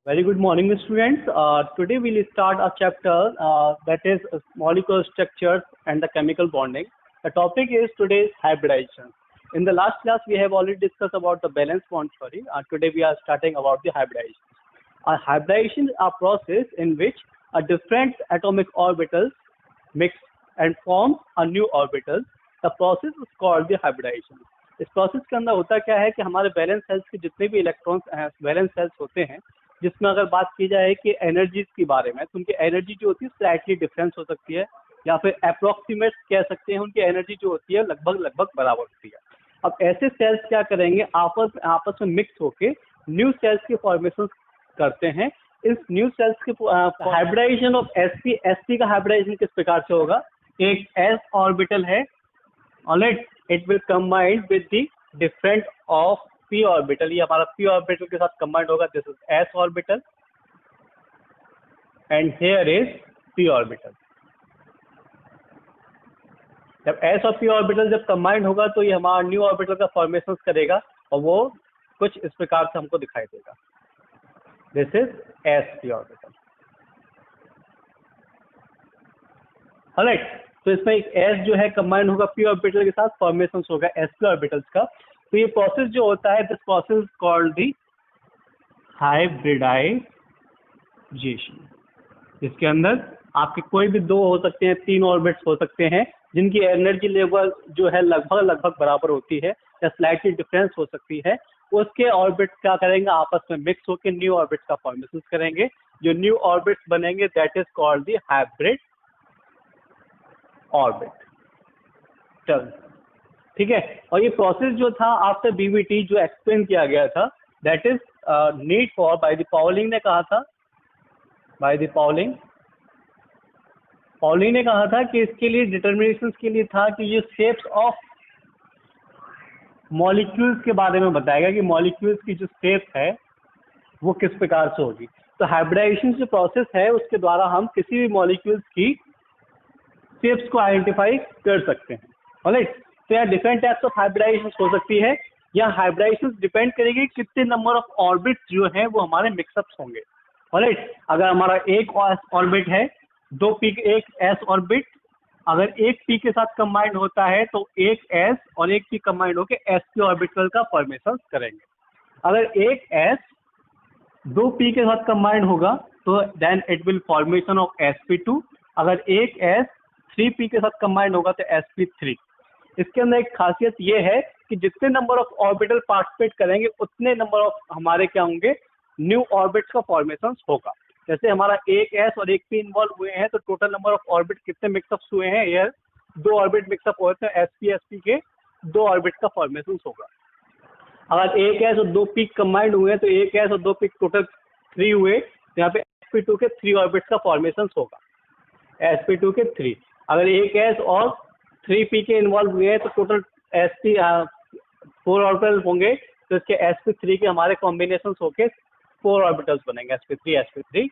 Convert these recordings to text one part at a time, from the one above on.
Very good morning, students. Today we'll start a chapter that is molecular structures and the chemical bonding. The topic is today's hybridization. In the last class, we have already discussed about the valence bond theory. Today we are starting about the hybridization. Hybridization is a process in which a different atomic orbitals mix and form a new orbital. The process is called the hybridization. इस process के अंदर होता क्या है कि हमारे valence sales के जितने भी इलेक्ट्रॉन्स वैलेंस सेल्स होते हैं, जिसमें अगर बात की जाए कि एनर्जीज के बारे में, तो उनकी एनर्जी जो होती है स्लाइटली डिफरेंस हो सकती है या फिर अप्रोक्सीमेट कह सकते हैं, उनकी एनर्जी जो होती है लगभग बराबर होती है। अब ऐसे सेल्स क्या करेंगे, आपस में मिक्स होके न्यू सेल्स की फॉर्मेशन करते हैं। इस न्यू सेल्स के हाइब्रिडाइजेशन ऑफ sp का हाइब्रिडाइजेशन किस प्रकार से होगा? एक s ऑर्बिटल है, alright, it will combined with the different of p orbital. ये हमारा p ऑर्बिटल के साथ कंबाइंड होगा। This is s orbital and here is p orbital. जब s और p ऑर्बिटल जब कंबाइंड होगा तो ये हमारा न्यू ऑर्बिटल का फॉर्मेशन करेगा और वो कुछ इस प्रकार से हमको दिखाई देगा। This is sp orbital, alright. तो इसमें एक s जो है कंबाइंड होगा p ऑर्बिटल के साथ, फॉर्मेशन होगा sp ऑर्बिटल्स का। तो ये प्रोसेस जो होता है, this process called the hybridization. इसके अंदर आपके कोई भी दो हो सकते हैं, तीन ऑर्बिट्स हो सकते हैं, जिनकी एनर्जी लेवल जो है लगभग बराबर होती है या स्लाइटली डिफरेंस हो सकती है। उसके ऑर्बिट्स क्या करेंगे, आपस में मिक्स होकर न्यू ऑर्बिट्स का फॉर्मेशन करेंगे। जो न्यू ऑर्बिट्स बनेंगे that is called the hybrid orbit. चल ठीक है। और ये प्रोसेस जो था आफ्टर बीवीटी जो एक्सप्लेन किया गया था, that is need for by the Pauling ने कहा था, बाय द पाउलिंग ने कहा था कि इसके लिए डिटर्मिनेशन के लिए था कि ये शेप्स ऑफ मॉलिक्यूल्स के बारे में बताएगा कि मॉलिक्यूल्स की जो शेप है वो किस प्रकार से होगी। तो हाइब्रिडाइजेशन जो प्रोसेस है उसके द्वारा हम किसी भी मॉलिक्यूल्स की शेप्स को आइडेंटिफाई कर सकते हैं, ऑलराइट। तो यहाँ डिफरेंट टाइप्स ऑफ हाइब्रिडाइजेशन हो सकती है। यहाँ हाइब्रिडाइजेशन डिपेंड करेगी कितने नंबर ऑफ ऑर्बिट्स जो है वो हमारे मिक्सअप्स होंगे, ऑलराइट। अगर हमारा एक ऑर्बिट है, दो पी एक एस ऑर्बिट, अगर एक पी के साथ कंबाइंड होता है तो एक एस और एक पी कंबाइंड होकर एस पी ऑर्बिटल का फॉर्मेशन करेंगे। अगर एक एस दो पी के साथ कंबाइंड होगा तो then it will formation of sp2। अगर एक एस थ्री पी के साथ कंबाइंड होगा तो sp3। इसके अंदर एक खासियत ये है कि जितने नंबर ऑफ ऑर्बिटल पार्टिसिपेट करेंगे उतने नंबर ऑफ हमारे क्या होंगे, न्यू ऑर्बिट्स का फॉर्मेशन होगा। जैसे हमारा एक एस और एक पी इन्वॉल्व हुए हैं तो टोटल नंबर ऑफ ऑर्बिट कितने मिक्सअप्स हुए हैं, यार दो ऑर्बिट मिक्सअप हुए थे, sp के दो ऑर्बिट का फॉर्मेशन होगा। अगर एक एस और दो पीक कंबाइंड हुए तो एक एस और दो पीक टोटल थ्री हुए, तो यहाँ पे sp2 के थ्री ऑर्बिट्स का फॉर्मेशन होगा, sp2 के थ्री। अगर एक एस और थ्री पी के इन्वॉल्व हुए हैं तो टोटल sp फोर ऑर्बिटल होंगे, तो इसके sp3 के हमारे कॉम्बिनेशन होके फोर ऑर्बिटल्स बनेंगे, sp3।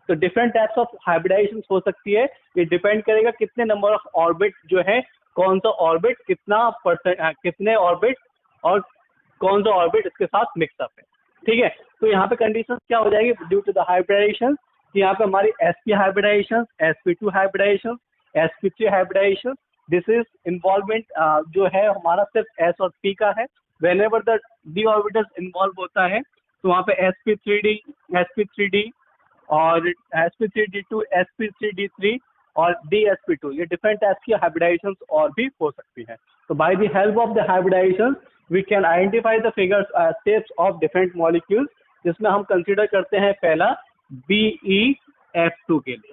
तो डिफरेंट टाइप्स ऑफ हाइब्रिडाइजेशन हो सकती है। ये डिपेंड करेगा कितने नंबर ऑफ ऑर्बिट जो है, कौन सा ऑर्बिट कितना परसेंट, कितने ऑर्बिट और कौन सा ऑर्बिट इसके साथ मिक्सअप है, ठीक है। तो यहाँ पे कंडीशन क्या हो जाएगी ड्यू टू द हाइब्रिडाइजेशन, कि यहाँ पे हमारी sp hybridization, sp2 hybridization, sp3 hybridization. This is involvement जो है हमारा सिर्फ s और p का है। Whenever the d orbitals involve होता है तो वहाँ पे sp3d और sp3d2, sp3d3 और dsp2, ये डिफरेंट टाइप्स की हाइब्रिडाइजेशन और भी हो सकती है। तो by the help of the hybridization we can identify the figures shapes of different molecules, जिसमें हम कंसीडर करते हैं पहला BeF2 के लिए,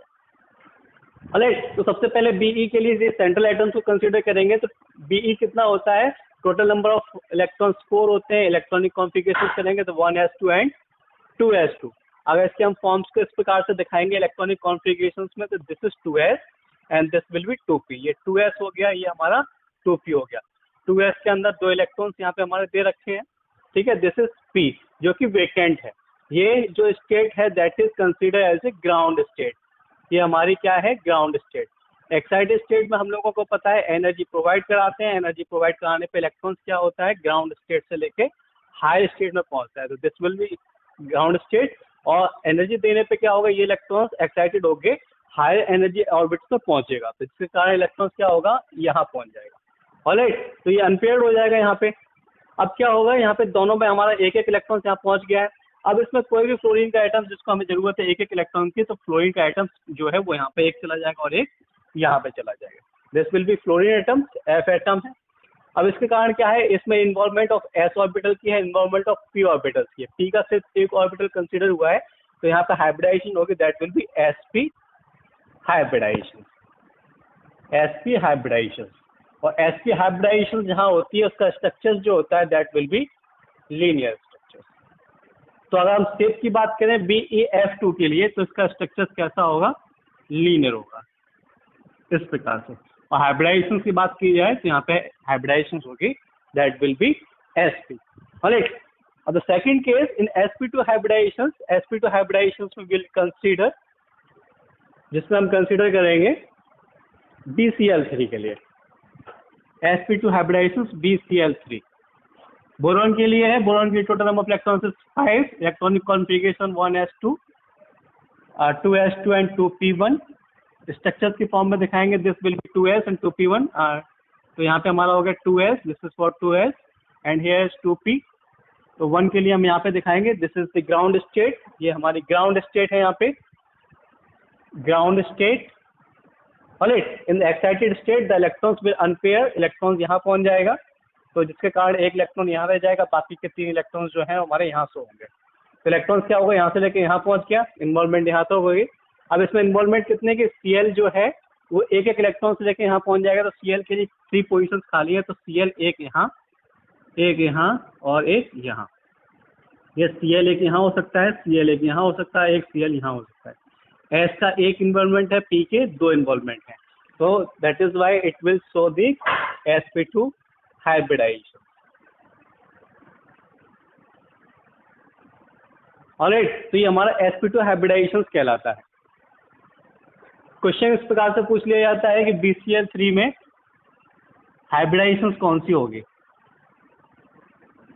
ऑलराइट। तो सबसे पहले BE के लिए सेंट्रल एटम्स को कंसीडर करेंगे। तो BE कितना होता है, टोटल नंबर ऑफ इलेक्ट्रॉन्स 4 होते हैं। इलेक्ट्रॉनिक कॉन्फ़िगरेशन करेंगे तो 1s2 एंड 2s2। अगर इसके हम फॉर्म्स को इस प्रकार से दिखाएंगे इलेक्ट्रॉनिक कॉन्फ़िगरेशंस में, तो this is 2s and this will be 2p। ये 2s हो गया, ये हमारा 2p हो गया। 2s के अंदर दो इलेक्ट्रॉन्स यहाँ पे हमारे दे रखे हैं, ठीक है। दिस इज p जो कि वेकेंट है। ये जो स्टेट है that is consider as a ground state. ये हमारी क्या है, ग्राउंड स्टेट। एक्साइटेड स्टेट में हम लोगों को पता है एनर्जी प्रोवाइड कराते हैं। एनर्जी प्रोवाइड कराने पे इलेक्ट्रॉन्स क्या होता है, ग्राउंड स्टेट से लेके हायर स्टेट में पहुंचता है। तो this will be ground state, और एनर्जी देने पे क्या होगा, ये इलेक्ट्रॉन्स एक्साइटेड होके हायर एनर्जी ऑर्बिट्स में पहुंचेगा, तो जिसके कारण इलेक्ट्रॉन्स क्या होगा, यहाँ पहुंच जाएगा। ऑलराइट, तो ये अनपेयर्ड हो जाएगा यहाँ पे। अब क्या होगा, यहाँ पे दोनों में हमारा एक एक इलेक्ट्रॉन यहाँ पहुंच गया है। अब इसमें कोई भी फ्लोरीन का आइटम जिसको हमें जरूरत है एक एक इलेक्ट्रॉन की, तो फ्लोरीन का आइटम जो है वो यहाँ पे एक चला जाएगा और एक यहाँ पे चला जाएगा। This will be fluorine atom, F atom है। अब इसके कारण क्या है, इसमें इन्वॉल्वमेंट ऑफ एस ऑर्बिटल की है, इन्वॉल्वमेंट ऑफ पी ऑर्बिटल की है। पी का सिर्फ एक ऑर्बिटल कंसीडर हुआ है, तो यहाँ पे हाइब्रिडाइजेशन होगी, that will be SP hybridization, SP hybridization. और एसपी हाइब्रिडाइजेशन जहाँ होती है उसका स्ट्रक्चर जो होता है that will be linear structure. तो अगर हम शेप की बात करें BeF2 के लिए, तो इसका स्ट्रक्चर कैसा होगा, लीनियर होगा इस प्रकार से। और हाइब्रिडाइजेशन की बात की जाए तो यहाँ पे हाइब्रिडाइजेशन होगी, that will be sp। Alright, अब the second case in sp2 hybridization में विल कंसीडर, जिसमें हम कंसीडर करेंगे BCl3 के लिए, sp2 हाइब्रिडाइजेशन BCl3। बोरॉन के लिए है, बोरॉन की total number of electrons 5, electronic configuration 1s2 2s2 and 2p1। Structures की फॉर्म में दिखाएंगे, this will be 2s and 2p1। तो यहाँ पे हमारा हो गया 2s, this is for 2s and here is 2p। तो 1 के लिए हम यहाँ पे दिखाएंगे, this is the ground state, ये हमारी ग्राउंड स्टेट है, यहाँ पे ground state. Alright, in the excited state the electrons will unpair, electrons यहाँ पहुंच जाएगा, तो जिसके कारण एक इलेक्ट्रॉन यहाँ रह जाएगा, बाकी के 3 इलेक्ट्रॉन्स जो है हमारे यहाँ से होंगे। तो इलेक्ट्रॉन्स क्या होगा, यहाँ से लेके यहाँ पहुंच गया, इन्वॉल्वमेंट यहाँ तो होगी। अब इसमें इन्वॉल्वमेंट कितने की, Cl जो है वो एक एक इलेक्ट्रॉन से लेके यहाँ पहुंच जाएगा, तो Cl के लिए 3 पोजिशन खाली है, तो Cl एक यहाँ और एक यहाँ। ये Cl एक यहाँ हो सकता है, Cl एक यहाँ हो सकता है, एक Cl यहाँ हो सकता है। S का एक इन्वॉल्वमेंट है, P के 2 इन्वॉल्वमेंट है, तो that is why it will show the sp2 hybridization. Alright, तो ये हमारा sp2 हाइब्रिडाइजेशन कहलाता है। क्वेश्चन इस प्रकार से पूछ लिया जाता है कि BCl3 में हाइब्रिडाइजेशन कौन सी होगी,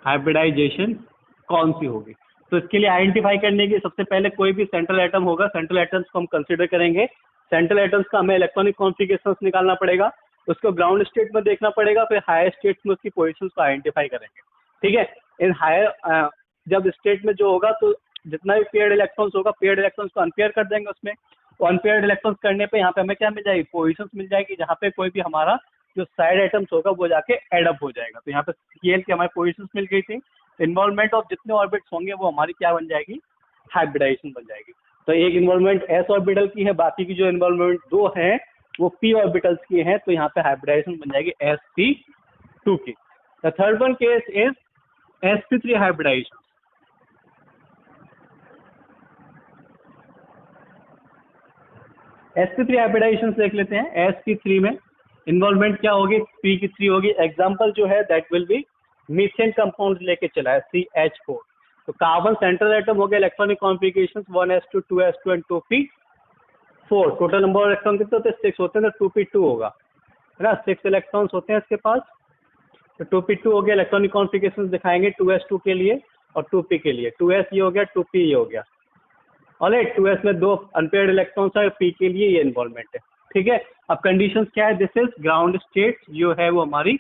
हाइब्रिडाइजेशन कौन सी होगी। तो इसके लिए आइडेंटिफाई करने के सबसे पहले कोई भी सेंट्रल एटम होगा, सेंट्रल एटम्स को हम कंसीडर करेंगे। सेंट्रल एटम्स का हमें इलेक्ट्रॉनिक कॉन्फ़िगरेशन निकालना पड़ेगा, उसको ग्राउंड स्टेट में देखना पड़ेगा, फिर हायर स्टेट में उसकी पोजीशंस को आइडेंटिफाई करेंगे। ठीक है, इन हायर जब स्टेट में जो होगा तो जितना भी पेयर्ड इलेक्ट्रॉन्स होगा, पेयर्ड इलेक्ट्रॉन्स को अनपेयर कर देंगे उसमें। तो अनपेयर्ड इलेक्ट्रॉन्स करने पे यहाँ पे हमें क्या मिल जाएगी, पोजीशंस मिल जाएगी, जहाँ पे कोई भी हमारा जो साइड एटम्स होगा वो जाके एडअप हो जाएगा। तो यहाँ पे Cl की हमारी पोजीशंस मिल गई थी, इन्वॉल्वमेंट ऑफ जितने ऑर्बिट्स होंगे वो हमारी क्या बन जाएगी, हाइब्रिडाइजेशन बन जाएगी। तो एक इन्वॉल्वमेंट s ऑर्बिटल की है, बाकी की जो इन्वॉल्वमेंट 2 हैं वो p ऑर्बिटल्स की हैं, तो यहाँ पे हाइब्रिडाइजेशन बन जाएगी sp2 की। The third one case is sp3 hybridization. sp3 hybridization देख लेते हैं। sp3 में इन्वॉल्वमेंट क्या होगी, p की 3 होगी। एग्जाम्पल जो है that will B methane compound लेके चला है, CH4। तो कार्बन सेंट्रल एटम हो गया, electronic configuration 1s2 2s2 and 2p4। Total number of electron कितने होते हैं, 6 होते हैं, तो 2p2 होगा, है ना, 6 इलेक्ट्रॉन्स होते हैं इसके पास, तो 2p2 हो गया। इलेक्ट्रॉनिक कॉन्फ़िगरेशन दिखाएंगे 2s2 के लिए और 2p के लिए, 2s ये हो गया, 2p ये हो गया। ऑलराइट, 2s में 2 अनपेयर्ड इलेक्ट्रॉन्स है, p के लिए ये इन्वॉल्वमेंट है। ठीक है, अब कंडीशंस क्या है, दिस इज ग्राउंड स्टेट, जो है वो हमारी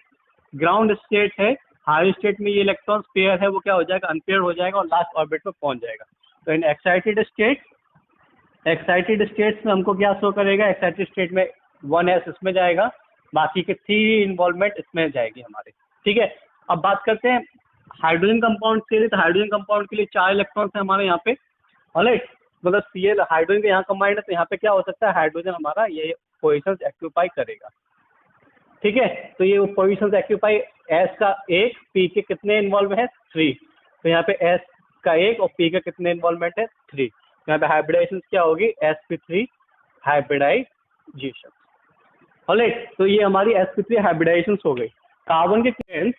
ग्राउंड स्टेट है। हाई स्टेट में ये इलेक्ट्रॉन्स पेयर है वो क्या हो जाएगा, अनपेयर हो जाएगा और लास्ट ऑर्बिट में पहुंच जाएगा। तो इन एक्साइटेड स्टेट्स में हमको क्या शो करेगा, एक्साइटेड स्टेट में 1s इसमें जाएगा, बाकी के 3 इन्वॉल्वमेंट इसमें जाएगी हमारे। ठीक है, अब बात करते हैं हाइड्रोजन कंपाउंड के लिए। तो हाइड्रोजन कंपाउंड के लिए 4 इलेक्ट्रॉन्स है हमारे यहाँ पे। ऑलराइट, मतलब Cl हाइड्रोजन के यहाँ कंबाइंड है, तो यहाँ पे क्या हो सकता है, हाइड्रोजन हमारा ये पोजीशंस एक्यूपाई करेगा। ठीक है, तो ये पोजीशंस एक्यूपाई, S का 1, P के कितने इन्वॉल्व है, 3। तो यहाँ पे S का 1 और P का कितने इन्वॉल्वमेंट है, 3। यहाँ पे हाइब्रिडाइजेशन क्या होगी, sp3 हाइब्रिडाइजेशन। ऑलराइट, तो ये हमारी sp3 हाइब्रिडाइजेशन हो गई। कार्बन के केस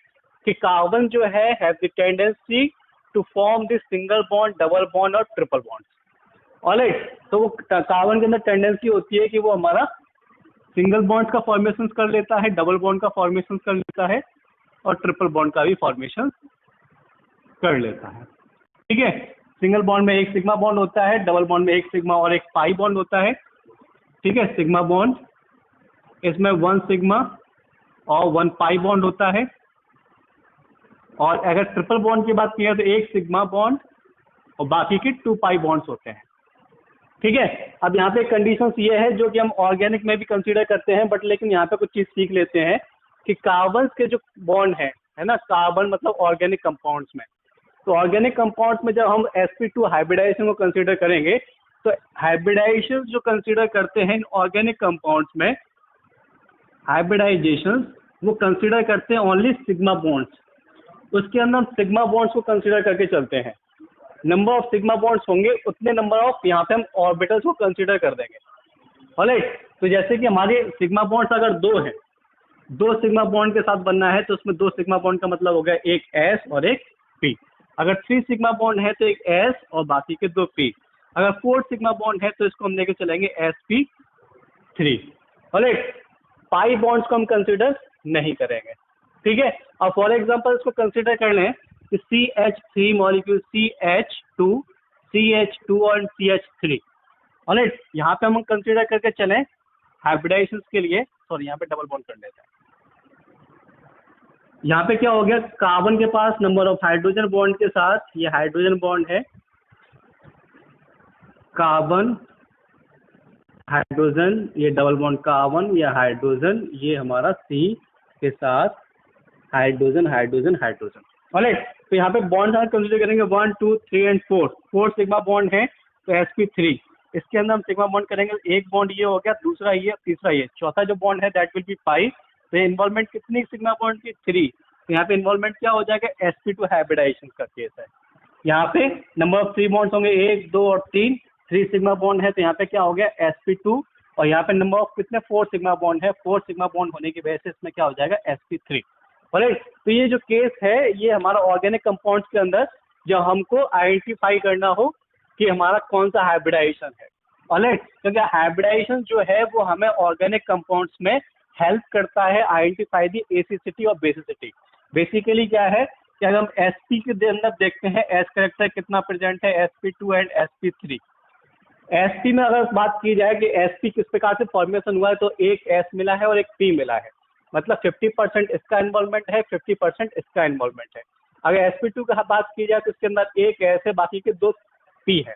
कि कार्बन जो है have the tendency to form this single bond, double bond और ट्रिपल बॉन्ड। ऑलराइट, तो वो कार्बन के अंदर टेंडेंसी होती है कि वो हमारा सिंगल बॉन्ड का फॉर्मेशन कर लेता है, डबल बॉन्ड का फॉर्मेशन कर लेता है और ट्रिपल बॉन्ड का भी फॉर्मेशन कर लेता है। ठीक है, सिंगल बॉन्ड में एक सिग्मा बॉन्ड होता है, डबल बॉन्ड में एक सिग्मा और एक पाई बॉन्ड होता है, ठीक है। सिग्मा बॉन्ड, इसमें 1 सिग्मा और 1 पाई बॉन्ड होता है। और अगर ट्रिपल बॉन्ड की बात की है तो एक सिग्मा बॉन्ड और बाकी के 2 पाई बॉन्ड्स होते हैं, ठीक है। अब यहाँ पे कंडीशंस ये है जो कि हम ऑर्गेनिक में भी कंसीडर करते हैं, बट लेकिन यहाँ पे कुछ चीज़ सीख लेते हैं कि कार्बन के जो बॉन्ड है ना, कार्बन मतलब ऑर्गेनिक कंपाउंड्स में, तो ऑर्गेनिक कंपाउंड्स में जब हम sp2 हाइब्रिडाइजेशन को कंसीडर करेंगे तो हाइब्रिडाइजेशन जो कंसीडर करते हैं इन ऑर्गेनिक कंपाउंड्स में, हाइब्रिडाइजेशन वो कंसीडर करते हैं ओनली सिग्मा बॉन्ड्स। उसके अंदर हम सिग्मा बॉन्ड्स को कंसीडर करके चलते हैं। नंबर ऑफ सिग्मा बॉन्ड्स होंगे उतने नंबर ऑफ यहाँ पे हम ऑर्बिटल्स को कंसीडर कर देंगे, ऑलराइट। तो जैसे कि हमारे सिग्मा बॉन्ड्स अगर 2 हैं, 2 सिग्मा बॉन्ड के साथ बनना है तो उसमें 2 सिग्मा बॉन्ड का मतलब हो गया एक S और एक P। अगर 3 सिग्मा बॉन्ड है तो एक S और बाकी के 2 P। अगर 4 सिग्मा बॉन्ड है तो इसको हम लेके चलेंगे sp3, ऑलराइट। पाई बॉन्ड्स को हम कंसीडर नहीं करेंगे, ठीक है। अब फॉर एग्जांपल इसको कंसीडर कर लें कि CH3 मॉलिक्यूल, CH2 और CH3, ऑलराइट। यहाँ पे हम कंसीडर करके चलें हाइब्रिडाइजेशन के लिए, सॉरी यहाँ पे डबल बॉन्ड कर लेते हैं। यहाँ पे क्या हो गया, कार्बन के पास नंबर ऑफ हाइड्रोजन बॉन्ड के साथ ये हाइड्रोजन बॉन्ड है, कार्बन हाइड्रोजन, ये डबल बॉन्ड कार्बन, ये हाइड्रोजन, ये हमारा C के साथ हाइड्रोजन हाइड्रोजन हाइड्रोजन, ऑलराइट। तो यहाँ पे बॉन्ड हम कंसीडर करेंगे 1 2 3 एंड 4 सिग्मा बॉन्ड है तो sp3। इसके अंदर हम सिग्मा बॉन्ड करेंगे, एक बॉन्ड ये हो गया, दूसरा ये, तीसरा ये, चौथा जो बॉन्ड है दैट विल बी पाई। तो इन्वॉल्वमेंट कितनी सिग्मा बॉन्ड की, 3। तो यहाँ पे इन्वॉल्वमेंट क्या हो जाएगा, sp2 हाइब्रिडाइजेशन का केस है। यहाँ पे नंबर ऑफ 3 बॉन्ड्स होंगे 1 2 और 3 सिग्मा बॉन्ड है तो यहाँ पे क्या हो गया sp2। और यहाँ पे नंबर ऑफ कितने, 4 सिग्मा बॉन्ड है, 4 सिग्मा बॉन्ड होने की वजह से इसमें क्या हो जाएगा sp3, राइट। तो ये जो केस है ये हमारा ऑर्गेनिक कंपाउंड्स के अंदर जब हमको आइडेंटिफाई करना हो कि हमारा कौन सा हाइब्रिडाइजेशन है, ऑलराइट। क्योंकि हाइब्रिडाइजेशन जो है वो हमें ऑर्गेनिक कंपाउंड्स में हेल्प करता है आइडेंटिफाई दी एसिसिटी और बेसिसिटी। बेसिकली क्या है कि अगर हम sp के अंदर देखते हैं S करेक्टर कितना प्रेजेंट है, sp2 एंड sp3। sp में अगर बात की जाए कि sp किस प्रकार से फॉर्मेशन हुआ है तो एक S मिला है और एक P मिला है, मतलब 50% इसका इन्वॉल्वमेंट है, 50% इसका इन्वॉल्वमेंट है। अगर sp2 की बात की जाए तो इसके अंदर एक S है, बाकी के 2 P है।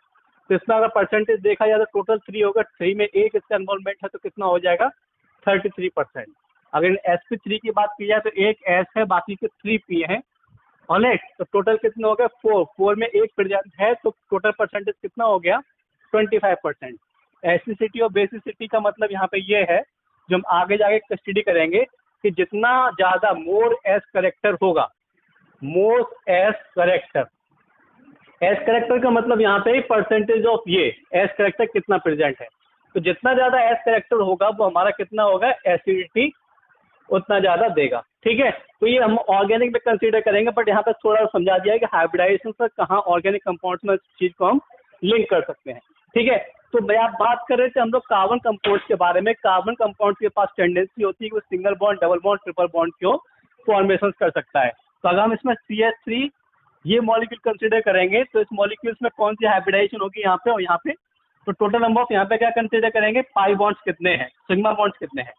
तो इसमें अगर परसेंटेज देखा जाए तो टोटल 3 होगा, 3 में एक इसका इन्वॉल्वमेंट है तो कितना हो जाएगा, 33%। अगर sp3 की बात की जाए तो एक S है, बाकी के 3 P हैं, ऑलराइट। तो टोटल कितना हो गया, 4 में एक प्रेजेंट है तो टोटल परसेंटेज कितना हो गया, 25%। एसिसिटी और बेसिसिटी का मतलब यहाँ पे ये है जो हम आगे जाके स्टडी करेंगे कि जितना ज़्यादा मोर एस करेक्टर होगा, मोर एस करेक्टर का मतलब यहाँ पे परसेंटेज ऑफ ये एस करेक्टर कितना प्रेजेंट है। तो जितना ज़्यादा एस करेक्टर होगा वो हमारा कितना होगा, एसिडिटी उतना ज़्यादा देगा, ठीक है। तो ये हम ऑर्गेनिक में कंसीडर करेंगे, बट यहाँ पे थोड़ा समझा दिया है कि हाइब्रिडाइजेशन से कहाँ ऑर्गेनिक कंपाउंड्स में इस चीज़ को हम लिंक कर सकते हैं, ठीक है। तो मैं आप बात कर रहे थे हम लोग कार्बन कंपाउंड्स के बारे में। कार्बन कंपाउंड्स के पास टेंडेंसी होती है कि वो single bond, double bond, triple bond को फॉर्मेशन कर सकता है। तो अगर हम इसमें CH3 ये मॉलिक्यूल कंसीडर करेंगे तो इस मॉलिक्यूल्स में कौन सी हाइब्रिडाइजेशन होगी यहाँ पे और यहाँ पे। तो टोटल नंबर ऑफ यहाँ पे क्या कंसीडर करेंगे, पाई बॉन्ड्स कितने हैं, सिग्मा बॉन्ड्स कितने हैं।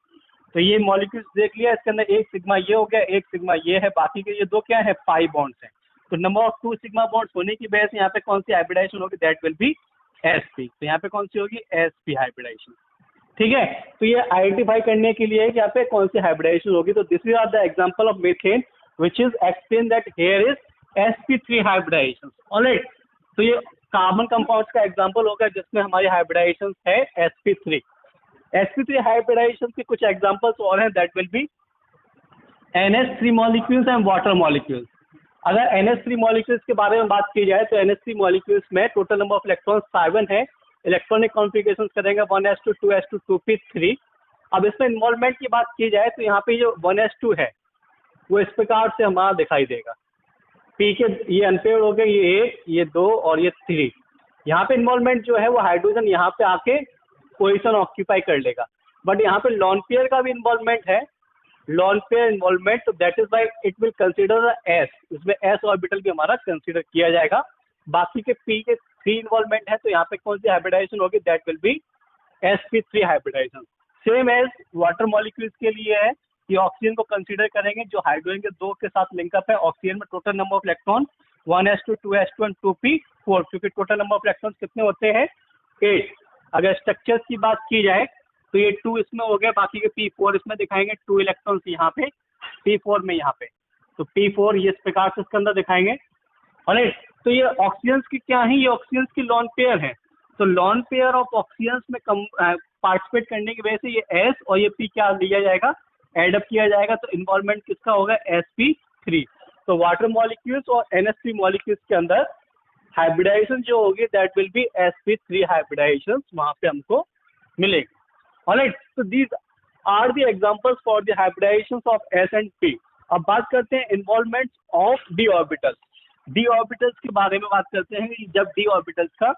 तो ये मॉलिक्यूल्स देख लिया, इसके अंदर एक सिग्मा ये हो गया, एक सिग्मा ये है, बाकी के ये 2 क्या है, पाई बॉन्ड्स हैं। तो नंबर ऑफ 2 सिग्मा बॉन्ड्स होने की वजह से यहाँ पे कौन सी हाइब्रिडाइजेशन होगी, दैट विल बी sp। तो यहाँ पे कौन सी होगी, sp हाइब्रिडाइजेशन, ठीक है। तो ये आइडेंटिफाई करने के लिए कि यहाँ पे कौन सी हाइब्रिडाइजेशन होगी। तो this is are the example of methane which is explain that here is sp3 hybridization, alright. तो ये कार्बन कंपाउंड्स का एग्जांपल होगा जिसमें हमारी हाइब्रिडाइजेशन है sp3। sp3 हाइब्रिडाइजेशन के कुछ एग्जांपल्स और हैं, that will B NH3 molecules and water molecules. अगर NH3 मॉलिक्यूल्स के बारे में बात की जाए तो NH3 मॉलिक्यूल्स में टोटल नंबर ऑफ इलेक्ट्रॉन्स 7 है। इलेक्ट्रॉनिक कॉन्फ़िगरेशन करेंगे 1s2 2s2 2p3। अब इसमें इन्वॉल्वमेंट की बात की जाए तो यहाँ पे जो 1s2 है वो इस प्रकार से हमारा दिखाई देगा, P के ये अनपेयर हो गए, ये 1 ये 2 और ये 3। यहाँ पे इन्वॉल्वमेंट जो है वो हाइड्रोजन यहाँ पे आके पोजिशन ऑक्यूपाई कर लेगा, बट यहाँ पे लॉन पेयर का भी इन्वॉल्वमेंट है, लॉन पेयर इन्वॉल्वमेंट। तो that is why it will consider S, इसमें एस ऑर्बिटल भी हमारा कंसीडर किया जाएगा। बाकी के पी के 3 इन्वॉल्वमेंट है, तो यहाँ पे कौन सी हाइब्रिडाइजेशन होगी, that will be sp3 hybridization. Same as water molecules के लिए है कि ऑक्सीजन को कंसीडर करेंगे, जो हाइड्रोजन के 2 के साथ लिंकअप है। ऑक्सीजन में total number of electron 1s2 2s2 and 2p4, क्योंकि टोटल नंबर ऑफ इलेक्ट्रॉन कितने होते हैं 8। अगर स्ट्रक्चर्स की बात की जाए तो ये 2 इसमें हो गया, बाकी के p4 इसमें दिखाएंगे, 2 इलेक्ट्रॉन्स यहाँ पे, p4 में यहाँ पे, तो p4 ये इस प्रकार से इसके अंदर दिखाएंगे। और तो ये ऑक्सीजन की क्या है, ये ऑक्सीजन की लॉन पेयर है, तो लॉन पेयर ऑफ ऑक्सीजन में पार्टिसिपेट करने की वजह से ये S और ये P क्या लिया जाएगा, एडअप किया जाएगा, तो इन्वॉल्वमेंट किसका होगा, sp3। तो वाटर मॉलिक्यूल्स और NH3 मॉलिक्यूल्स के अंदर हाइब्रिडाइजेशन जो होगी that will be sp3 hybridisation वहां पे हमको मिलेगी। ऑलराइट, तो these are the examples for the hybridization of S and P। अब बात करते हैं involvement of d orbitals. d orbitals के बारे में बात करते हैं कि जब d ऑर्बिटल्स का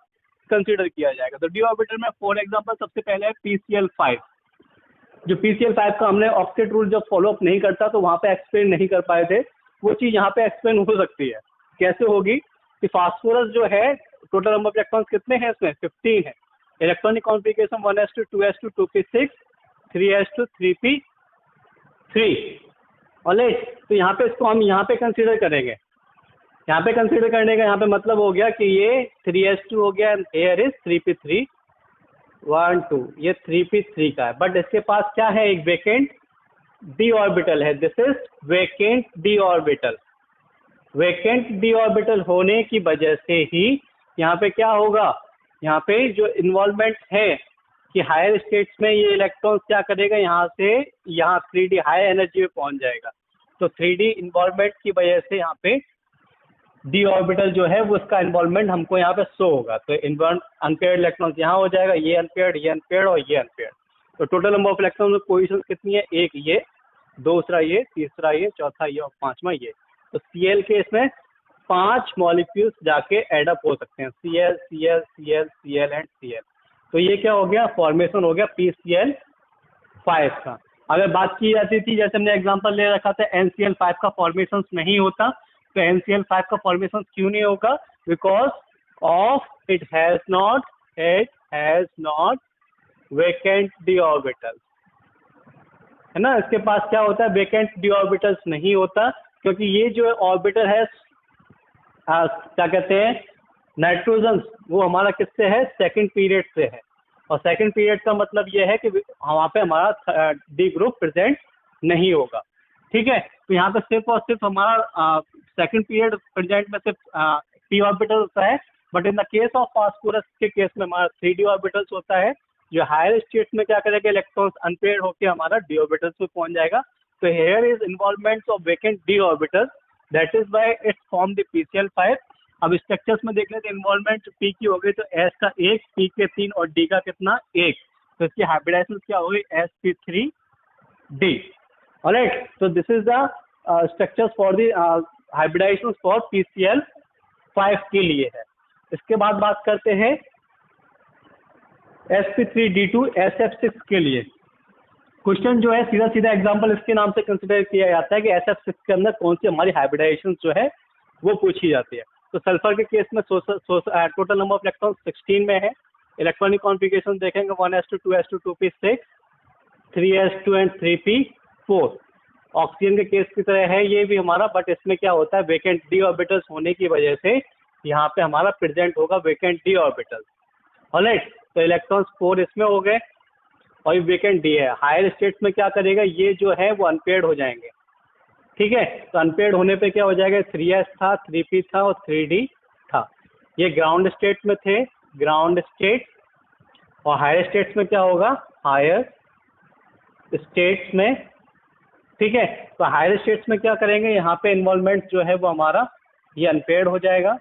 कंसीडर किया जाएगा, तो d ऑर्बिटल में फॉर एग्जांपल सबसे पहले है PCl5। जो PCl5 का हमने ऑक्टेट रूल जब फॉलो अप नहीं करता तो वहां पे एक्सप्लेन नहीं कर पाए थे, वो चीज यहाँ पे एक्सप्लेन हो सकती है। कैसे होगी कि फास्फोरस जो है टोटल नंबर ऑफ इलेक्ट्रॉन्स कितने हैं इसमें, 15 है। Electronic configuration 1s2 2s2 2p6 3s2 3p3। Alright, तो यहाँ पे इसको हम यहाँ पे कंसीडर करेंगे। यहाँ पे कंसीडर करने का यहाँ पे मतलब हो गया कि ये 3s2 हो गया, हेयर इज 3p3 1 2, ये 3p3 का है, बट इसके पास क्या है, एक वेकेंट d ऑर्बिटल है। This is vacant d orbital. Vacant d orbital होने की वजह से ही यहाँ पे क्या होगा, यहाँ पे जो इन्वॉल्वमेंट है कि हायर स्टेट्स में ये इलेक्ट्रॉन क्या करेगा, यहाँ से यहाँ 3d हाई एनर्जी में पहुंच जाएगा, तो 3d इन्वॉल्वमेंट की वजह से यहाँ पे d ऑर्बिटल जो है वो उसका इन्वॉल्वमेंट हमको यहाँ पे शो होगा। तो अनपेयर्ड इलेक्ट्रॉन यहाँ हो जाएगा, ये अनपेयर्ड और ये अनपेयर्ड। तो टोटल नंबर ऑफ इलेक्ट्रॉन में पोजीशन कितनी है, एक ये, दूसरा ये, तीसरा ये, चौथा ये और पांचवा ये। तो Cl के इसमें 5 मॉलिक्यूल्स जाके एडअप हो सकते हैं, Cl Cl Cl Cl and Cl। तो ये क्या हो गया, फॉर्मेशन हो गया PCl5 का। अगर बात की जाती थी, जैसे हमने एग्जांपल ले रखा था, NCl5 का फॉर्मेशन नहीं होता, तो NCl5 का फॉर्मेशन क्यों नहीं होगा, because of it has not vacant d orbital, है ना। इसके पास क्या होता है, वेकेंट d ऑर्बिटल्स नहीं होता, क्योंकि ये जो ऑर्बिटल है क्या कहते हैं, नाइट्रोजन, वो हमारा किससे है, सेकंड पीरियड से है। और सेकंड पीरियड का मतलब ये है कि वहाँ पे हमारा डी ग्रुप प्रेजेंट नहीं होगा, ठीक है। तो यहाँ पे सिर्फ और सिर्फ हमारा सेकंड पीरियड प्रेजेंट में सिर्फ p ऑर्बिटल होता है, but in the case of phosphorus के केस में हमारा 3d ऑर्बिटल्स होता है। जो हायर स्टेट्स में क्या करेगा, इलेक्ट्रॉन्स अनपेयर्ड होकर हमारा d ऑर्बिटल्स में पहुंच जाएगा। तो here is involvement of vacant d orbitals, that is by it's form the PCl5। अब स्ट्रक्चर्स में देख लेते हैं, इन्वॉल्वमेंट p की हो गई तो s का 1, p के 3 और d का कितना 1, तो इसकी हाइब्रिडाइजेशन क्या होगी, sp3d। Alright, so this is the structures for the hybridization for PCl5 के लिए है। इसके बाद बात करते हैं sp3d2 SF6 के लिए। क्वेश्चन जो है सीधा सीधा एग्जांपल इसके नाम से कंसिडर किया जाता है कि SF6 के अंदर कौन सी हमारी हाइब्रिडाइजेशन जो है वो पूछी जाती है। तो सल्फर के केस में टोटल नंबर ऑफ इलेक्ट्रॉन 16 में है। इलेक्ट्रॉनिक कॉन्फ़िगरेशन देखेंगे 1s2 2s2 2p6 3s2 and 3p4। Oxygen के केस की तरह है ये भी हमारा, बट इसमें क्या होता है, वेकेंट d ऑर्बिटल्स होने की वजह से यहाँ पे हमारा प्रेजेंट होगा वेकेंट d ऑर्बिटल। ऑलराइट, तो इलेक्ट्रॉन्स 4 इसमें हो गए और वेकेंट d है। हायर स्टेट्स में क्या करेगा, ये जो है वो अनपेयर्ड हो जाएंगे, ठीक है। तो अनपेयर्ड होने पे क्या हो जाएगा, 3s था, 3p था और 3d था। ये ग्राउंड स्टेट में थे, ग्राउंड स्टेट, और हायर स्टेट्स में क्या होगा, हायर स्टेट्स में, ठीक है। तो हायर स्टेट्स में क्या करेंगे, यहाँ पे इन्वॉल्वमेंट जो है वो हमारा ये अनपेयर्ड हो जाएगा,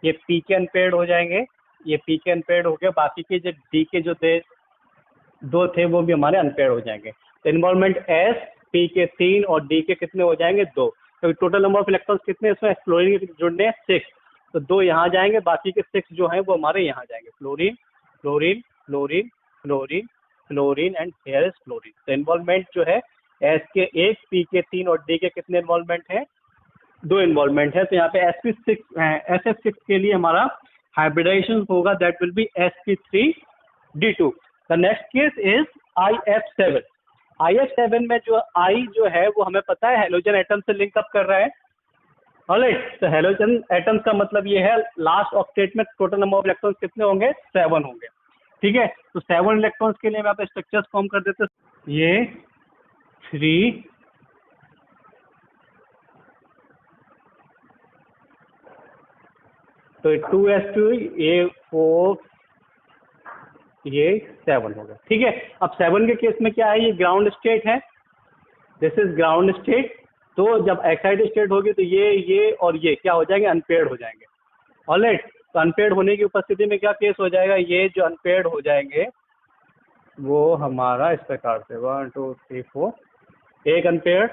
ये p के अनपेयर्ड हो जाएंगे, ये p के अनपेयर्ड हो गए, बाकी के जो d के जो थे 2 थे वो भी हमारे अनपेयर्ड हो जाएंगे। तो इन्वॉल्वमेंट s, p के 3 और d के कितने हो जाएंगे 2। तो टोटल नंबर ऑफ इलेक्ट्रॉन्स कितने इसमें, फ्लोरीन के जुड़ने 6, तो 2 यहाँ जाएंगे, बाकी के 6 जो हैं वो हमारे यहाँ जाएंगे, fluorine fluorine fluorine fluorine fluorine and here is fluorine. तो इन्वॉल्वमेंट जो है s के 1, p के 3 और d के कितने इन्वॉल्वमेंट है दो इन्वॉल्वमेंट है, तो यहाँ पे sp6 SF6 के लिए हमारा हाइब्रिडाइजेशन होगा, that will B sp3d2। The next case is IF7। IF7 में जो I जो है वो हमें पता है हेलोजन एटम से लिंक अप कर रहा है। ऑलराइट, तो हेलोजन एटम्स का मतलब ये है लास्ट ऑक्टेट में टोटल नंबर ऑफ इलेक्ट्रॉन्स कितने होंगे, 7 होंगे। ठीक है, तो 7 इलेक्ट्रॉन्स के लिए हम यहाँ पे स्ट्रक्चर्स फॉर्म कर देते हैं। ये 3 तो 2s2, ये 4, ये 7 होगा। ठीक है, अब 7 के केस में क्या है, ये ग्राउंड स्टेट है, दिस इज ग्राउंड स्टेट। तो जब एक्साइटेड स्टेट होगी तो ये और ये क्या हो जाएंगे, अनपेयर्ड हो जाएंगे। ऑलराइट, तो अनपेयर्ड होने की उपस्थिति में क्या केस हो जाएगा, ये जो अनपेयर्ड हो जाएंगे वो हमारा इस प्रकार से 1 2 3 4, एक अनपेयर्ड,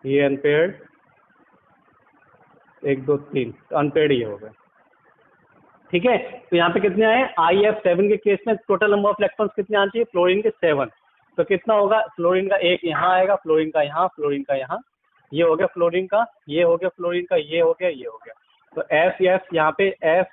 ये अनपेयर्ड, 1 2 3 अनपेयर्ड ये हो गए। ठीक है, तो यहाँ पे कितने आए, IF7 के केस में टोटल नंबर ऑफ इलेक्ट्रॉन्स कितने आने चाहिए, फ्लोरीन के 7। तो कितना होगा, फ्लोरीन का एक यहाँ आएगा, फ्लोरीन का यहाँ, फ्लोरीन का यहाँ, ये हो गया फ्लोरीन का, ये हो गया फ्लोरीन का, ये हो गया, ये हो गया। तो F यहाँ पे F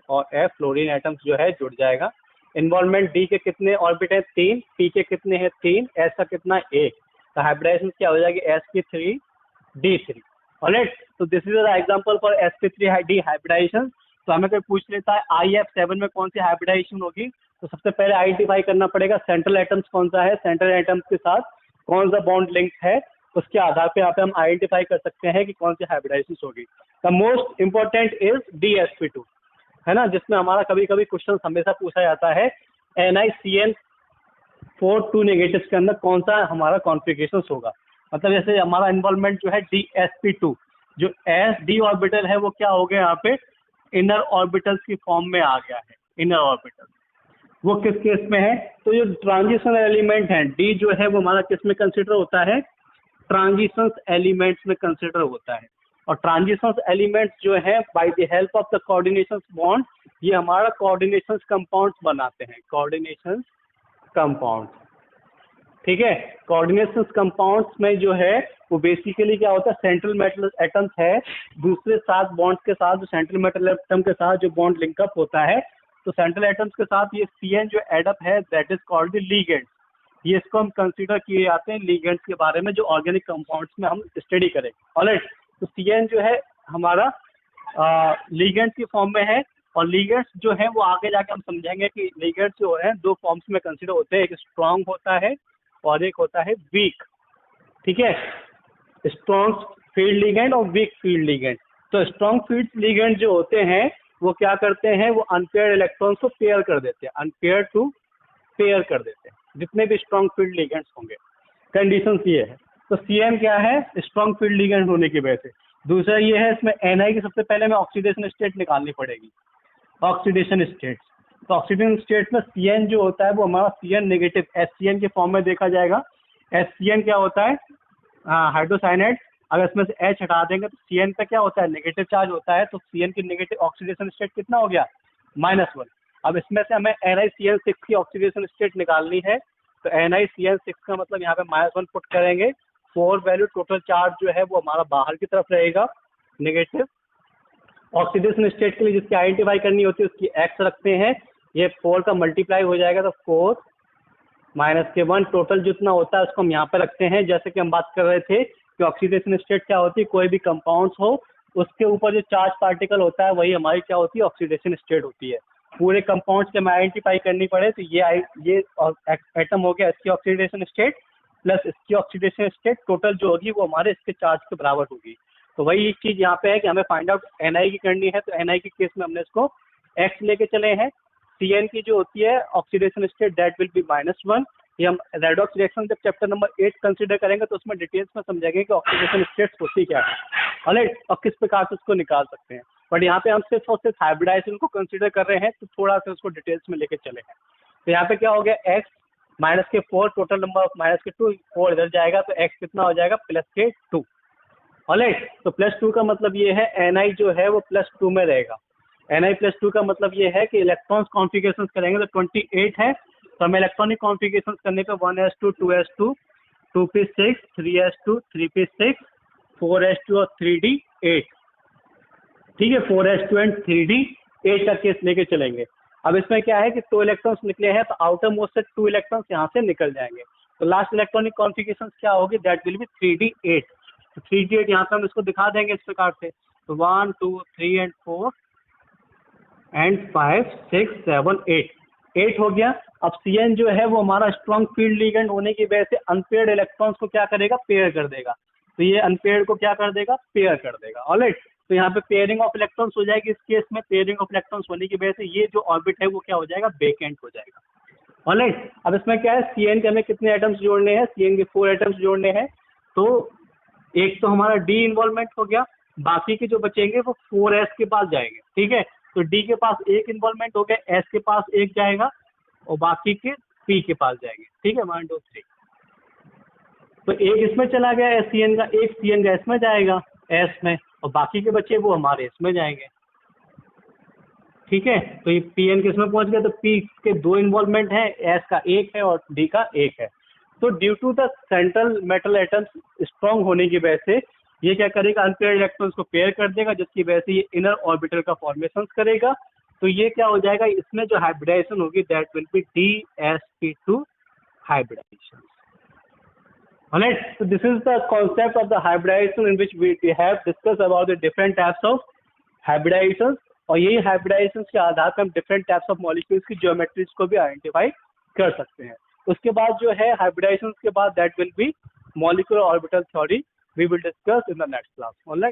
और F फ्लोरीन एटम्स जो है जुड़ जाएगा। इन्वॉल्वमेंट D के कितने ऑर्बिट है, 3, P के कितने हैं, 3, S का कितना, 1। तो हाइब्रिडाइजेशन क्या हो जाएगी, sp3d3। ऑलराइट, तो this is the example for sp3d hybridization. तो हमें कोई पूछ लेता है IF7 में कौन सी हाइब्रिडाइजेशन होगी, तो सबसे पहले आइडेंटिफाई करना पड़ेगा सेंट्रल एटम्स कौन सा है, सेंट्रल एटम्स के साथ कौन सा बॉन्ड लिंक है, उसके आधार पे यहाँ पे हम आइडेंटिफाई कर सकते हैं कि कौन सी हाइब्रिडाइजेशन होगी। The most important is DsP2, है ना, जिसमें हमारा कभी कभी क्वेश्चन हमेशा पूछा जाता है NiCN4 2 नेगेटिव के अंदर कौन सा हमारा कॉन्फ़िगरेशन होगा। मतलब जैसे हमारा इन्वॉल्वमेंट जो है DsP2, जो D ऑर्बिटल है वो क्या हो गया, यहाँ पे इनर ऑर्बिटल्स की फॉर्म में आ गया है, इनर ऑर्बिटल। वो किस केस में है, तो जो ट्रांजिशन एलिमेंट है D जो है वो हमारा किस में कंसिडर होता है, ट्रांजिशन एलिमेंट्स में कंसिडर होता है। और ट्रांजिशन एलिमेंट्स जो है bye the help of the coordination bond, ये हमारा कोऑर्डिनेशन कंपाउंड्स बनाते हैं, कोऑर्डिनेशन कंपाउंड्स। ठीक है, कोऑर्डिनेशन कंपाउंड्स में जो है वो बेसिकली क्या होता है, सेंट्रल मेटल एटम्स है, दूसरे 7 बॉन्ड्स के साथ जो सेंट्रल मेटल एटम के साथ जो बॉन्ड लिंकअप होता है, तो सेंट्रल एटम्स के साथ ये CN जो एडअप है that is called the ligands. ये इसको हम कंसीडर किए जाते हैं लिगेंड्स के बारे में जो ऑर्गेनिक कंपाउंड्स में हम स्टडी करेंगे। ऑलराइट, तो CN जो है हमारा लिगेंड्स की फॉर्म में है, और लिगेंड्स जो है वो आगे जाके हम समझेंगे कि लिगेंड्स जो है 2 फॉर्म्स में कंसीडर होते हैं, एक स्ट्रांग होता है और एक होता है वीक। ठीक है, स्ट्रॉन्ग फील्ड लिगेंड और वीक फील्ड लिगेंड। तो स्ट्रॉन्ग फील्ड लिगेंड जो होते हैं वो क्या करते हैं, वो अनपेयर्ड इलेक्ट्रॉन्स को पेयर कर देते हैं, अनपेयर टू पेयर कर देते हैं, जितने भी स्ट्रॉन्ग फील्ड लिगेंड्स होंगे। कंडीशन ये है, तो CN क्या है, स्ट्रॉन्ग फील्ड लिगेंड होने की वजह से। दूसरा ये है, इसमें Ni की सबसे पहले हमें ऑक्सीडेशन स्टेट निकालनी पड़ेगी, ऑक्सीडेशन स्टेट। तो ऑक्सीडेशन स्टेट में CN जो होता है वो हमारा CN नेगेटिव HCN के फॉर्म में देखा जाएगा। HCN क्या होता है, हाइड्रोसाइनाइड। अगर इसमें से H हटा देंगे तो CN पे क्या होता है, नेगेटिव चार्ज होता है, तो CN की नेगेटिव ऑक्सीडेशन स्टेट कितना हो गया, -1। अब इसमें से हमें NiCN6 की ऑक्सीडेशन स्टेट निकालनी है, तो NiCN6 का मतलब यहाँ पे -1 पुट करेंगे, 4 वैल्यू टोटल चार्ज जो है वो हमारा बाहर की तरफ रहेगा, नेगेटिव। ऑक्सीडेशन स्टेट के लिए जिसकी आइडेंटिफाई करनी होती है उसकी X रखते हैं, ये 4 का मल्टीप्लाई हो जाएगा, तो 4 -1 टोटल जितना होता है उसको हम यहाँ पे रखते हैं। जैसे कि हम बात कर रहे थे कि ऑक्सीडेशन स्टेट क्या होती है, कोई भी कंपाउंड्स हो उसके ऊपर जो चार्ज पार्टिकल होता है वही हमारी क्या होती है, ऑक्सीडेशन स्टेट होती है। पूरे कंपाउंड्स के हमें आइडेंटिफाई करनी पड़े तो ये एटम हो गया, इसकी ऑक्सीडेशन स्टेट प्लस इसकी ऑक्सीडेशन स्टेट टोटल जो होगी वो हमारे इसके चार्ज के बराबर होगी। तो वही एक चीज़ यहाँ पे है कि हमें फाइंड आउट Ni की करनी है, तो Ni के केस में हमने इसको X लेके चले हैं। CN की जो होती है oxidation state that will B -1। ये हम रेडॉक्स रिएक्शन जब चैप्टर नंबर 8 कंसीडर करेंगे तो उसमें डिटेल्स में समझेंगे कि ऑक्सीडेशन स्टेट्स होती क्या है, ऑलराइट, और किस प्रकार से उसको निकाल सकते हैं। बट यहाँ पे हम सिर्फ और सिर्फ हाइब्रिडाइजेशन को कंसीडर कर रहे हैं, तो थोड़ा सा उसको डिटेल्स में लेके चले हैं। तो यहाँ पे क्या हो गया, X -4 टोटल नंबर ऑफ -2 4 इधर जाएगा, तो X कितना हो जाएगा, +2। ऑलराइट, तो +2 का मतलब ये है Ni जो है वो +2 में रहेगा। Ni +2 का मतलब ये है कि इलेक्ट्रॉन्स कॉन्फ़िगरेशन करेंगे तो 28 है, तो हमें इलेक्ट्रॉनिक कॉन्फ़िगरेशन करने का 1s2 2s2 2p6 3s2 3p6 4s2 और 3d8, ठीक है, 4s2 एंड 3d8 का केस लेके चलेंगे। अब इसमें क्या है कि 2 इलेक्ट्रॉन्स निकले हैं तो आउटर मोस्ट से 2 इलेक्ट्रॉन्स यहाँ से निकल जाएंगे, तो लास्ट इलेक्ट्रॉनिक कॉन्फ़िगरेशन क्या होगी, दैट विल बी 3d8। तो 3d8 यहाँ पे हम इसको दिखा देंगे इस प्रकार से, तो 1 2 3 एंड 4 एंड 5 6 7 8 हो गया। अब Cn जो है वो हमारा स्ट्रॉन्ग फील्ड लिगेंड होने की वजह से अनपेयर्ड इलेक्ट्रॉन्स को क्या करेगा, पेयर कर देगा, तो ये अनपेयर्ड को क्या कर देगा, पेयर कर देगा। ऑलराइट, तो यहाँ पे पेयरिंग ऑफ इलेक्ट्रॉन्स हो जाएगी। इस केस में पेयरिंग ऑफ इलेक्ट्रॉन्स होने की वजह से ये जो ऑर्बिट है वो क्या हो जाएगा, वेकेंट हो जाएगा। ऑलराइट, अब इसमें क्या है, Cn के हमें कितने एटम्स जोड़ने हैं, Cn के 4 एटम्स जोड़ने हैं, तो एक तो हमारा डी इन्वॉल्वमेंट हो गया, बाकी के जो बचेंगे वो 4s के पास जाएंगे, ठीक है, तो डी के पास एक इन्वॉल्वमेंट हो गया, एस के पास एक जाएगा और बाकी के पी के पास जाएंगे, ठीक है, 1 2 3। तो एक इसमें चला गया Cn का, एक Cn का इसमें जाएगा एस में, और बाकी के बच्चे वो हमारे इसमें जाएंगे, ठीक है। तो ये Pn किस में पहुंच गया, तो P के 2 इन्वॉल्वमेंट है, S का एक है और D का एक है। तो due to the central metal atoms strong होने की वजह से ये क्या करेगा, अनपेयर्ड इलेक्ट्रॉन्स को पेयर कर देगा, जिसकी वजह से ये इनर ऑर्बिटल का फॉर्मेशन करेगा। तो ये क्या हो जाएगा, इसमें जो हाइब्रिडाइजेशन होगी that will be DsP2 hybridization. Alright, so this is the concept of the hybridization in which we have discussed about the different types of hybridizations, और यही हाइब्रिडाइजेशन के आधार पर हम डिफरेंट टाइप्स ऑफ मॉलिक्यूल्स की geometries को भी identify कर सकते हैं। उसके बाद जो है हाइब्रिडाइजेशन के बाद that will be molecular orbital theory, we will discuss in the next class. Alright.